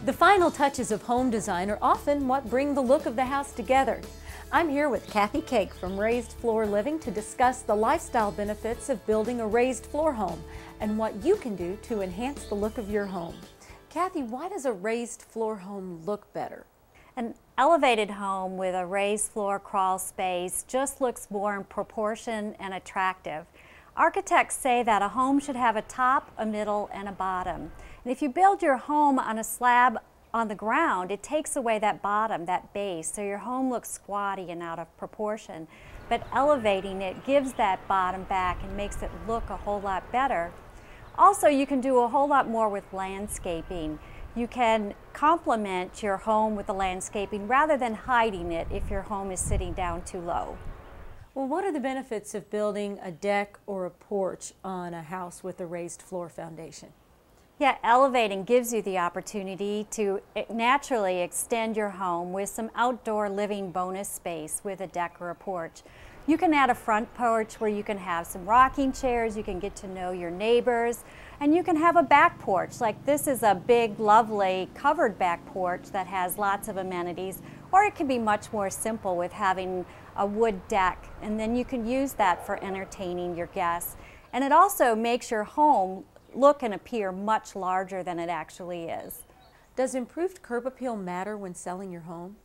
The final touches of home design are often what bring the look of the house together. I'm here with Kathy Cake from Raised Floor Living to discuss the lifestyle benefits of building a raised floor home and what you can do to enhance the look of your home. Kathy, why does a raised floor home look better? An elevated home with a raised floor crawl space just looks more in proportion and attractive. Architects say that a home should have a top, a middle, and a bottom. And if you build your home on a slab on the ground, it takes away that bottom, that base, so your home looks squatty and out of proportion. But elevating it gives that bottom back and makes it look a whole lot better. Also, you can do a whole lot more with landscaping. You can complement your home with the landscaping rather than hiding it if your home is sitting down too low. Well, what are the benefits of building a deck or a porch on a house with a raised floor foundation? Yeah, elevating gives you the opportunity to naturally extend your home with some outdoor living bonus space with a deck or a porch. You can add a front porch where you can have some rocking chairs, you can get to know your neighbors, and you can have a back porch. Like this is a big, lovely covered back porch that has lots of amenities, or it can be much more simple with having a wood deck, and then you can use that for entertaining your guests. And it also makes your home look and appear much larger than it actually is. Does improved curb appeal matter when selling your home?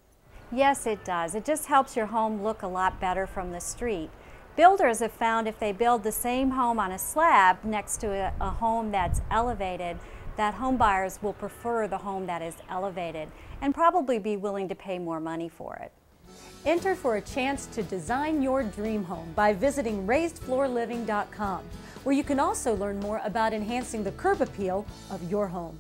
Yes, it does. It just helps your home look a lot better from the street. Builders have found if they build the same home on a slab next to a home that's elevated, that home buyers will prefer the home that is elevated and probably be willing to pay more money for it. Enter for a chance to design your dream home by visiting raisedfloorliving.com, where you can also learn more about enhancing the curb appeal of your home.